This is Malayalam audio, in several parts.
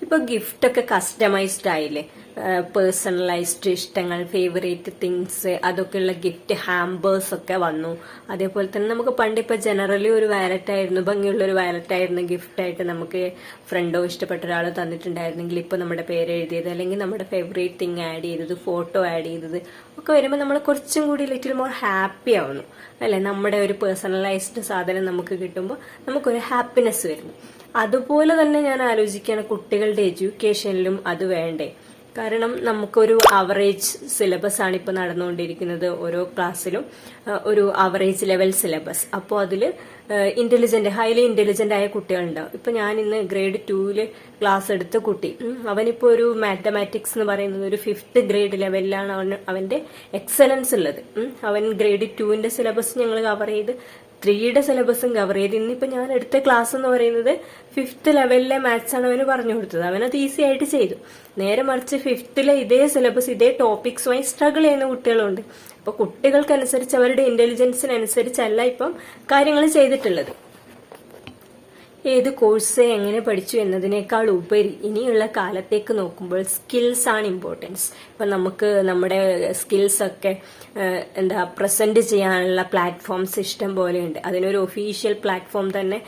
ഇപ്പൊ ഗിഫ്റ്റ് ഒക്കെ കസ്റ്റമൈസ്ഡ് ആയില്ലേ, പേഴ്സണലൈസ്ഡ് ഇഷ്ടങ്ങൾ, ഫേവറേറ്റ് തിങ്സ്, അതൊക്കെയുള്ള ഗിഫ്റ്റ് ഹാമ്പേഴ്സ് ഒക്കെ വന്നു. അതേപോലെ തന്നെ നമുക്ക് പണ്ട് ഇപ്പൊ ജനറലി ഒരു വാലറ്റ് ആയിരുന്നു, ഭംഗിയുള്ള ഒരു വാലറ്റ് ആയിരുന്നു ഗിഫ്റ്റ് ആയിട്ട് നമുക്ക് ഫ്രണ്ടോ ഇഷ്ടപ്പെട്ട ഒരാൾ തന്നിട്ടുണ്ടായിരുന്നെങ്കിൽ ഇപ്പൊ നമ്മുടെ പേര് എഴുതിയത് അല്ലെങ്കിൽ നമ്മുടെ ഫേവറേറ്റ് തിങ് ആഡ് ചെയ്തത്, ഫോട്ടോ ആഡ് ചെയ്തത് ഒക്കെ വരുമ്പോൾ നമ്മൾ കുറച്ചും കൂടി ലിറ്റിൽ മോർ ഹാപ്പി ആവുന്നു അല്ലെ. നമ്മുടെ ഒരു പേഴ്സണലൈസ്ഡ് സാധനം നമുക്ക് കിട്ടുമ്പോൾ നമുക്കൊരു ഹാപ്പിനെസ് വരുന്നു. അതുപോലെ തന്നെ ഞാൻ ആലോചിക്കുകയാണ് കുട്ടികളുടെ എഡ്യൂക്കേഷനിലും അത് വേണ്ടേ. കാരണം നമുക്കൊരു അവറേജ് സിലബസ് ആണ് ഇപ്പൊ നടന്നുകൊണ്ടിരിക്കുന്നത്. ഓരോ ക്ലാസ്സിലും ഒരു അവറേജ് ലെവൽ സിലബസ്. അപ്പോൾ അതില് ഹൈലി ഇന്റലിജന്റ് ആയ കുട്ടികളുണ്ടാവും. ഇപ്പൊ ഞാൻ ഇന്ന് ഗ്രേഡ് 2 ക്ലാസ് എടുത്ത കുട്ടി, അവനിപ്പോ ഒരു മാത്തമാറ്റിക്സ് എന്ന് പറയുന്നത് ഒരു 5th ഗ്രേഡ് ലെവലിലാണ് അവന്റെ എക്സലൻസ് ഉള്ളത്. അവൻ ഗ്രേഡ് 2 സിലബസ് ഞങ്ങൾ കവർ ചെയ്ത് 3 സിലബസും കവർ ചെയ്ത്. ഇന്നിപ്പോ ഞാൻ എടുത്ത ക്ലാസ് എന്ന് പറയുന്നത് 5th ലെവലിലെ മാത്സ് ആണ് അവന് പറഞ്ഞു കൊടുത്തത്. അവനത് ഈസി ആയിട്ട് ചെയ്തു. നേരെ മറിച്ച് 5th ഇതേ സിലബസ് ഇതേ ടോപ്പിക്സുമായി സ്ട്രഗിൾ ചെയ്യുന്ന കുട്ടികളുണ്ട്. അപ്പൊ കുട്ടികൾക്കനുസരിച്ച് അവരുടെ ഇന്റലിജൻസിനനുസരിച്ചല്ല ഇപ്പം കാര്യങ്ങൾ ചെയ്തിട്ടുള്ളത്. ഏത് കോഴ്സ് എങ്ങനെ പഠിച്ചു എന്നതിനേക്കാൾ ഉപരി ഇനിയുള്ള കാലത്തേക്ക് നോക്കുമ്പോൾ സ്കിൽസ് ആണ് ഇമ്പോർട്ടൻസ്. ഇപ്പൊ നമുക്ക് നമ്മുടെ സ്കിൽസ് ഒക്കെ പ്രസന്റ് ചെയ്യാനുള്ള പ്ലാറ്റ്ഫോംസ് ഇഷ്ടം പോലെയുണ്ട്. അതിനൊരു ഒഫീഷ്യൽ പ്ലാറ്റ്ഫോം തന്നെ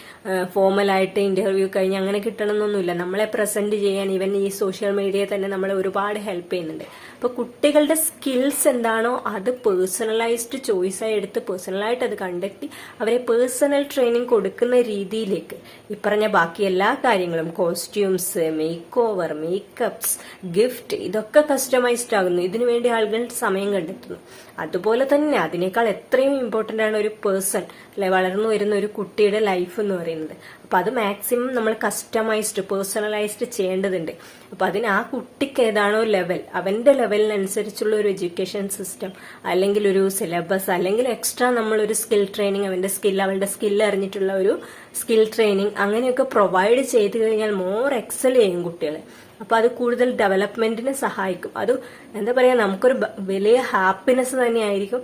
ഫോർമലായിട്ട് ഇന്റർവ്യൂ കഴിഞ്ഞ് അങ്ങനെ കിട്ടണമെന്നൊന്നുമില്ല. നമ്മളെ പ്രസന്റ് ചെയ്യാൻ ഈവൻ ഈ സോഷ്യൽ മീഡിയ തന്നെ നമ്മളെ ഒരുപാട് ഹെൽപ്പ് ചെയ്യുന്നുണ്ട്. അപ്പൊ കുട്ടികളുടെ സ്കിൽസ് എന്താണോ അത് പേഴ്സണലൈസ്ഡ് ചോയ്സായി എടുത്ത് പേഴ്സണലായിട്ട് അത് കണ്ടെത്തി അവരെ പേഴ്സണൽ ട്രെയിനിങ് കൊടുക്കുന്ന രീതിയിലേക്ക് ഈ പറഞ്ഞ ബാക്കി എല്ലാ കാര്യങ്ങളും, costumes, make over, makeups, gift, ഇതൊക്കെ കസ്റ്റമൈസ്ഡ് ആകുന്നു. ഇതിനുവേണ്ടി ആളുകൾ സമയം കണ്ടെത്തുന്നു. അതുപോലെ തന്നെ അതിനേക്കാൾ എത്രയും ഇമ്പോർട്ടന്റ് ആണ് ഒരു പേഴ്സൺ അല്ലെ, വളർന്നു വരുന്ന ഒരു കുട്ടിയുടെ ലൈഫ് എന്ന് പറയുന്നത്. അപ്പൊ അത് മാക്സിമം നമ്മൾ കസ്റ്റമൈസ്ഡ് പേഴ്സണലൈസ്ഡ് ചെയ്യേണ്ടതുണ്ട്. അപ്പൊ അതിന് ആ കുട്ടിക്ക് ഏതാണോ ലെവൽ, അവന്റെ ലെവലിനനുസരിച്ചുള്ള ഒരു എഡ്യൂക്കേഷൻ സിസ്റ്റം അല്ലെങ്കിൽ ഒരു സിലബസ് അല്ലെങ്കിൽ എക്സ്ട്രാ നമ്മൾ ഒരു സ്കിൽ ട്രെയിനിങ്, അവളുടെ സ്കിൽ അറിഞ്ഞിട്ടുള്ള ഒരു സ്കിൽ ട്രെയിനിങ് അങ്ങനെയൊക്കെ പ്രൊവൈഡ് ചെയ്ത് കഴിഞ്ഞാൽ മോർ എക്സൽ ചെയ്യും കുട്ടികളെ. അപ്പൊ അത് കൂടുതൽ ഡെവലപ്മെന്റിന് സഹായിക്കും. അത് എന്താ പറയാ, നമുക്കൊരു വലിയ ഹാപ്പിനെസ് തന്നെയായിരിക്കും.